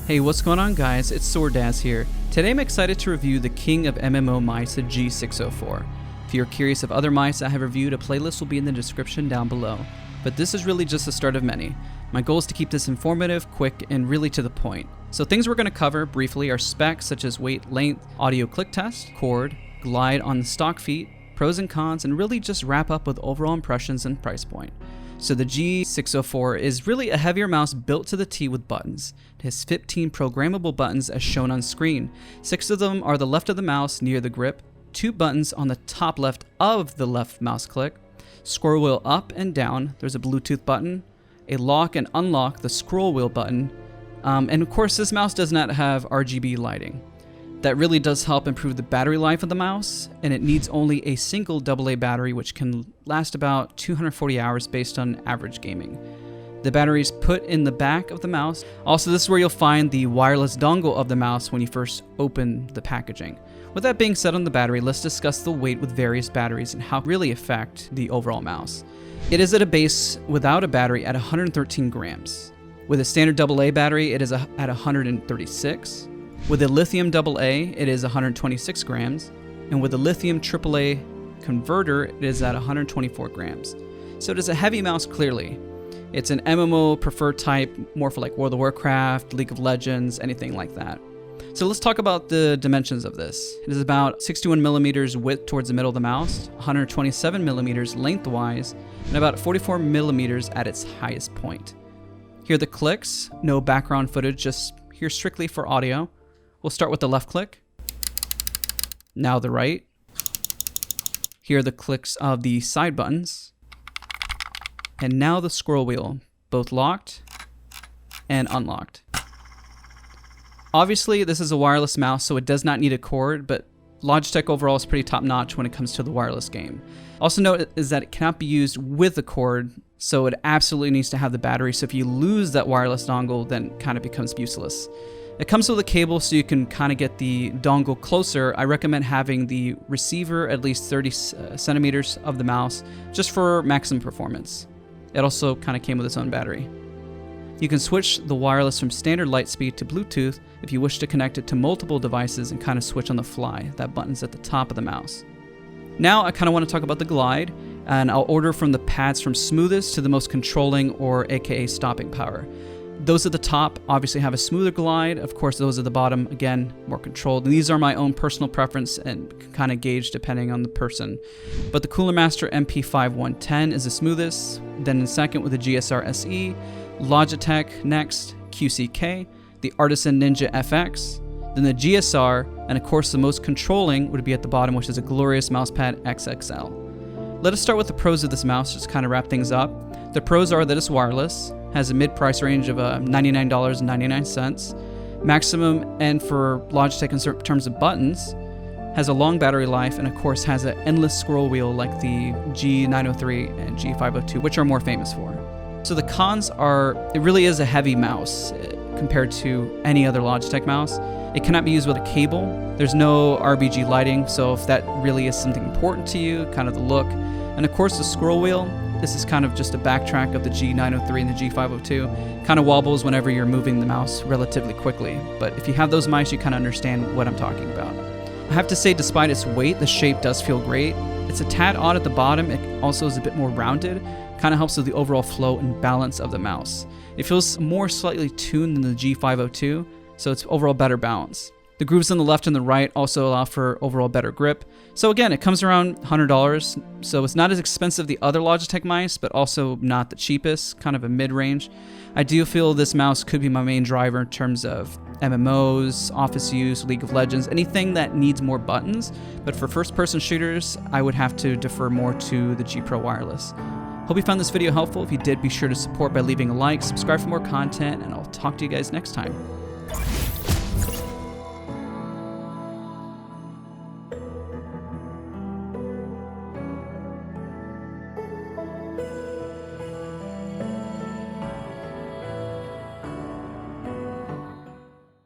Hey, what's going on guys? It's SoaR Dazs here. Today I'm excited to review the king of MMO mice, the G604. If you're curious of other mice I have reviewed, a playlist will be in the description down below. But this is really just the start of many. My goal is to keep this informative, quick, and really to the point. So things we're going to cover briefly are specs such as weight, length, audio click test, cord, glide on the stock feet, pros and cons, and really just wrap up with overall impressions and price point. So the G604 is really a heavier mouse built to the T with buttons. It has 15 programmable buttons as shown on screen. 6 of them are the left of the mouse near the grip, 2 buttons on the top left of the left mouse click, scroll wheel up and down, there's a Bluetooth button, a lock and unlock the scroll wheel button, and of course this mouse does not have RGB lighting. That really does help improve the battery life of the mouse, and it needs only a single AA battery which can last about 240 hours based on average gaming. The battery is put in the back of the mouse. Also, this is where you'll find the wireless dongle of the mouse when you first open the packaging. With that being said on the battery, let's discuss the weight with various batteries and how it really affect the overall mouse. It is at a base without a battery at 113 grams. With a standard AA battery, it is at 136. With a lithium AA, it is 126 grams, and with a lithium AAA converter, it is at 124 grams. So it is a heavy mouse clearly. It's an MMO preferred type, more for like World of Warcraft, League of Legends, anything like that. So let's talk about the dimensions of this. It is about 61 millimeters width towards the middle of the mouse, 127 millimeters lengthwise, and about 44 millimeters at its highest point. Here are the clicks, no background footage, just here strictly for audio. We'll start with the left click, now the right. Here are the clicks of the side buttons, and now the scroll wheel, both locked and unlocked. Obviously this is a wireless mouse, so it does not need a cord, but Logitech overall is pretty top notch when it comes to the wireless game. Also note is that it cannot be used with a cord, so it absolutely needs to have the battery, so if you lose that wireless dongle, then it kind of becomes useless. It comes with a cable so you can kind of get the dongle closer. I recommend having the receiver at least 30 centimeters of the mouse just for maximum performance. It also kind of came with its own battery. You can switch the wireless from standard LIGHTSPEED to Bluetooth if you wish to connect it to multiple devices and kind of switch on the fly. That button's at the top of the mouse. Now I kind of want to talk about the glide, and I'll order from the pads from smoothest to the most controlling, or aka stopping power. Those at the top obviously have a smoother glide. Of course, those at the bottom, again, more controlled. And these are my own personal preference and kind of gauge depending on the person. But the Cooler Master MP5110 is the smoothest. Then in second with the GSR SE, Logitech next, QCK, the ARTISAN Ninja FX, then the GSR, and of course the most controlling would be at the bottom, which is a glorious mousepad XXL. Let us start with the pros of this mouse, just kind of wrap things up. The pros are that it's wireless, has a mid-price range of $99.99, maximum, and for Logitech in terms of buttons, has a long battery life, and of course has an endless scroll wheel like the G903 and G502, which are more famous for. So the cons are, it really is a heavy mouse compared to any other Logitech mouse. It cannot be used with a cable. There's no RGB lighting, so if that really is something important to you, kind of the look. And of course the scroll wheel, this is kind of just a backtrack of the G903 and the G502. Kind of wobbles whenever you're moving the mouse relatively quickly. But if you have those mice, you kind of understand what I'm talking about. I have to say, despite its weight, the shape does feel great. It's a tad odd at the bottom. It also is a bit more rounded. Kind of helps with the overall flow and balance of the mouse. It feels more slightly tuned than the G502, so it's overall better balance. The grooves on the left and the right also allow for overall better grip. So again, it comes around $100, so it's not as expensive as the other Logitech mice, but also not the cheapest, kind of a mid-range. I do feel this mouse could be my main driver in terms of MMOs, office use, League of Legends, anything that needs more buttons. But for first-person shooters, I would have to defer more to the G Pro Wireless. Hope you found this video helpful. If you did, be sure to support by leaving a like, subscribe for more content, and I'll talk to you guys next time.